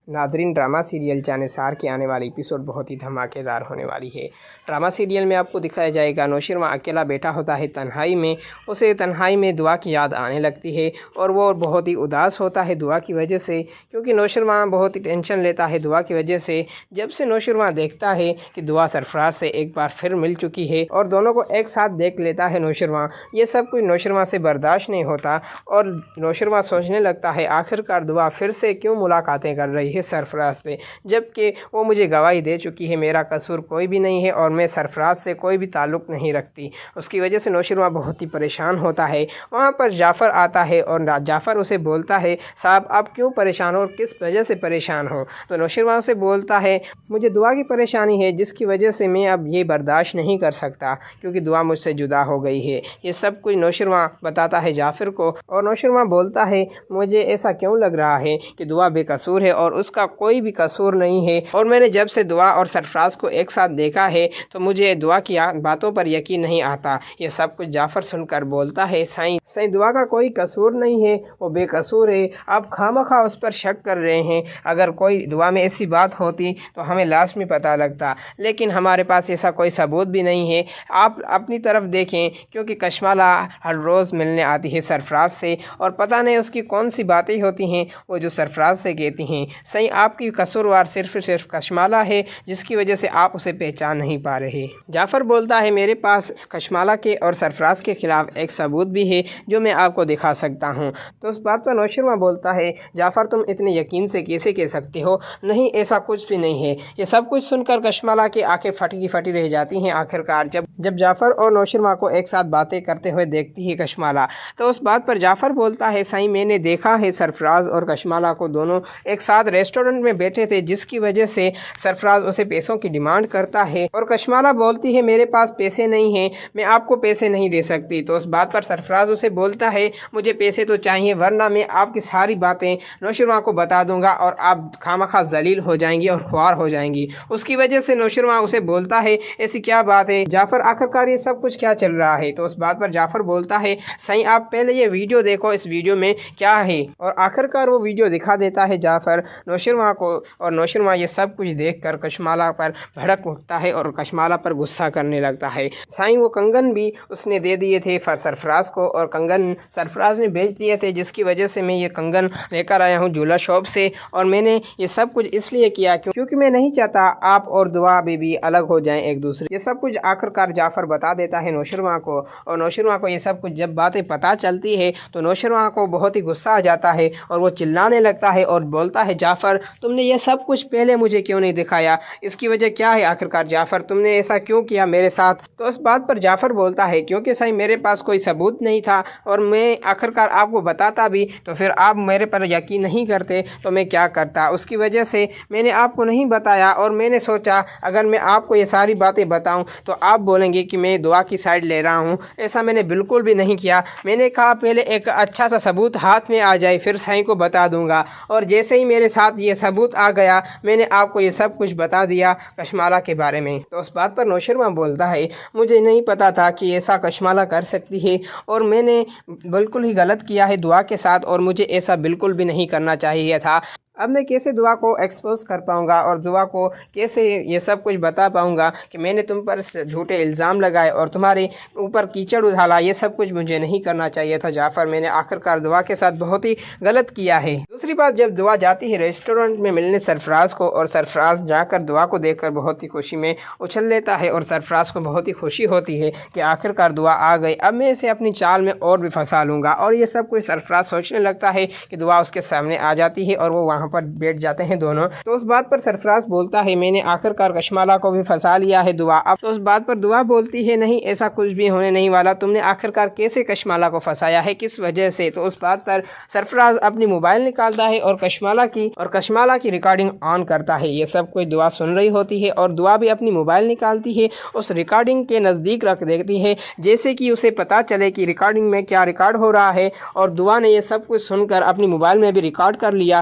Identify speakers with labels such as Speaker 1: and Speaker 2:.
Speaker 1: ناظرین، drama serial جانے سار کے آنے والی ایپیسوڈ بہت ہی دھماکے دار ہونے والی ہے۔ ڈرامہ سیریل میں آپ کو دکھایا جائے گا نوشرواں اکیلا بیٹھا ہوتا ہے تنہائی میں، اسے تنہائی میں دعا کی یاد آنے لگتی ہے اور وہ بہت ہی اداس ہوتا ہے دعا کی وجہ سے، کیونکہ نوشرواں بہت ہی ٹینشن لیتا ہے دعا کی وجہ سے۔ جب سے نوشرواں دیکھتا ہے کہ دعا سرفراز سے ایک بار پھر مل چکی ہے اور دونوں کو ایک ساتھ دیکھ لیتا ہے نوشرواں، یہ سب کچھ نوشرواں سے برداشت نہیں ہوتا اور نوشرواں سوچنے لگتا ہے آخر کار دعا پھر سے کیوں ملاقاتیں کر رہی ہے سرفراز سے، جبکہ وہ مجھے گواہی دے چکی ہے، میرا قصور کوئی بھی نہیں ہے اور میں سرفراز سے کوئی بھی تعلق نہیں رکھتی۔ اس کی وجہ سے نوشرواں بہت ہی پریشان ہوتا ہے۔ وہاں پر جعفر آتا ہے اور جعفر اسے بولتا ہے صاحب آپ کیوں پریشان ہو اور کس وجہ سے پریشان ہو؟ تو نوشرواں اسے بولتا ہے مجھے دعا کی پریشانی ہے جس کی وجہ سے میں اب یہ برداشت نہیں کر سکتا کیونکہ دعا مجھ سے جدا ہو گئی ہے۔ یہ سب کچھ نوشرواں بتاتا ہے جعفر کو اور نوشرواں بولتا ہے مجھے ایسا کیوں لگ رہا ہے کہ دعا بے قصور ہے اور اس کا کوئی بھی قصور نہیں ہے، اور میں نے جب سے دعا اور سرفراز کو ایک ساتھ دیکھا ہے تو مجھے دعا کی باتوں پر یقین نہیں آتا۔ یہ سب کچھ جعفر سن کر بولتا ہے سائیں دعا کا کوئی قصور نہیں ہے، وہ بے قصور ہے، آپ خواہ اس پر شک کر رہے ہیں۔ اگر کوئی دعا میں ایسی بات ہوتی تو ہمیں لاسٹ میں پتہ لگتا، لیکن ہمارے پاس ایسا کوئی ثبوت بھی نہیں ہے۔ آپ اپنی طرف دیکھیں، کیونکہ کشمالہ ہر روز ملنے آتی ہے سرفراز سے اور پتہ نہیں اس کی کون سی باتیں ہوتی ہیں وہ جو سرفراز سے کہتی ہیں۔ صحیح آپ کی قصوروار صرف کشمالہ ہے جس کی وجہ سے آپ اسے پہچان نہیں پا رہے۔ جعفر بولتا ہے میرے پاس کشمالہ کے اور سرفراز کے خلاف ایک ثبوت بھی ہے جو میں آپ کو دکھا سکتا ہوں۔ تو اس بات پر نوشرواں بولتا ہے جعفر تم اتنے یقین سے کیسے کہہ سکتے ہو؟ نہیں ایسا کچھ بھی نہیں ہے۔ یہ سب کچھ سن کر کشمالہ کی آنکھیں پھٹی رہ جاتی ہیں آخر کار جب جعفر اور نوشرواں کو ایک ساتھ باتیں کرتے ہوئے دیکھتی ہے کشمالہ۔ تو اس بات پر جعفر بولتا ہے صحیح میں نے دیکھا ہے سرفراز اور کشمالہ کو دونوں ایک ساتھ ریسٹورنٹ میں بیٹھے تھے جس کی وجہ سے سرفراز اسے پیسوں کی ڈیمانڈ کرتا ہے اور کشمالہ بولتی ہے میرے پاس پیسے نہیں ہیں، میں آپ کو پیسے نہیں دے سکتی۔ تو اس بات پر سرفراز اسے بولتا ہے مجھے پیسے تو چاہیے ورنہ میں آپ کی ساری باتیں نوشرواں کو بتا دوں گا اور آپ خامخواہ ذلیل ہو جائیں گی اور خوار ہو جائیں گی۔ اس کی وجہ سے نوشرواں اسے بولتا ہے ایسی کیا بات ہے جعفر، آخر کار یہ سب کچھ کیا چل رہا ہے؟ تو اس بات پر جعفر بولتا ہے صحیح آپ پہلے یہ ویڈیو دیکھو، اس ویڈیو میں کیا ہے، اور آخر کار وہ ویڈیو دکھا دیتا ہے جعفر نوشرواں کو اور نوشرواں یہ سب کچھ دیکھ کر کشمالہ پر بھڑک اٹھتا ہے اور کشمالہ پر غصہ کرنے لگتا ہے۔ سائیں وہ کنگن بھی اس نے دے دیے تھے سرفراز کو اور کنگن سرفراز نے بیچ دیے تھے جس کی وجہ سے میں یہ کنگن لے کر آیا ہوں جولا شاپ سے، اور میں نے یہ سب کچھ اس لیے کیا کیونکہ میں نہیں چاہتا آپ اور دعا بی الگ ہو جائیں ایک دوسرے۔ یہ سب کچھ آخر کار جعفر بتا دیتا ہے نوشرواں کو، اور نوشرواں کو یہ سب کچھ جب باتیں پتہ چلتی ہے تو نوشرواں کو بہت ہی غصہ آ جاتا ہے اور وہ چلانے لگتا ہے اور بولتا ہے جعفر تم نے یہ سب کچھ پہلے مجھے کیوں نہیں دکھایا؟ اس کی وجہ کیا ہے آخر کار جعفر، تم نے ایسا کیوں کیا میرے ساتھ؟ تو اس بات پر جعفر بولتا ہے کیونکہ صحیح میرے پاس کوئی ثبوت نہیں تھا اور میں آخر کار آپ کو بتاتا بھی تو پھر آپ میرے پر یقین نہیں کرتے تو میں کیا کرتا، اس کی وجہ سے میں نے آپ کو نہیں بتایا اور میں نے سوچا اگر میں آپ کو یہ ساری باتیں بتاؤں تو آپ بولیں گے کہ میں دعا کی سائڈ لے رہا ہوں۔ ایسا میں نے بالکل بھی نہیں کیا، میں نے کہا پہلے ایک اچھا سا ثبوت ہاتھ میں آ جائے پھر صحیح کو بتا دوں گا، اور جیسے ہی میرے ساتھ یہ ثبوت آ گیا میں نے آپ کو یہ سب کچھ بتا دیا کشمالہ کے بارے میں۔ تو اس بات پر نوشرواں بولتا ہے مجھے نہیں پتا تھا کہ ایسا کشمالہ کر سکتی ہے اور میں نے بالکل ہی غلط کیا ہے دعا کے ساتھ اور مجھے ایسا بالکل بھی نہیں کرنا چاہیے تھا۔ اب میں کیسے دعا کو ایکسپوز کر پاؤں گا اور دعا کو کیسے یہ سب کچھ بتا پاؤں گا کہ میں نے تم پر جھوٹے الزام لگائے اور تمہارے اوپر کیچڑ اچھالا؟ یہ سب کچھ مجھے نہیں کرنا چاہیے تھا جعفر، میں نے آخر کار دعا کے ساتھ بہت ہی غلط کیا ہے۔ دوسری بات جب دعا جاتی ہے ریسٹورنٹ میں ملنے سرفراز کو اور سرفراز جا کر دعا کو دیکھ کر بہت ہی خوشی میں اچھل لیتا ہے اور سرفراز کو بہت ہی خوشی ہوتی ہے کہ آخر کار دعا آ گئی، اب میں اسے اپنی چال میں اور بھی پھنسا لوں گا، اور یہ سب کچھ سرفراز سوچنے لگتا ہے کہ دعا اس کے سامنے آ جاتی ہے اور وہ وہاں پر بیٹھ جاتے ہیں دونوں۔ تو اس بات پر سرفراز بولتا ہے میں نے آخر کار کشمالہ کو بھی پھنسا لیا ہے دعا۔ اب تو اس بات پر دعا بولتی ہے نہیں ایسا کچھ بھی ہونے نہیں والا، تم نے آخر کار کیسے کشمالہ کو پھنسایا ہے، کس وجہ سے؟ تو اس بات پر سرفراز اپنی موبائل نکالتا ہے اور کشمالہ کی ریکارڈنگ آن کرتا ہے۔ یہ سب کچھ دعا سن رہی ہوتی ہے اور دعا بھی اپنی موبائل نکالتی ہے، اس ریکارڈنگ کے نزدیک رکھ دیتی ہے جیسے کہ اسے پتا چلے کہ ریکارڈنگ میں کیا ریکارڈ ہو رہا ہے، اور دعا نے یہ سب کچھ سن کر اپنی موبائل میں بھی ریکارڈ کر لیا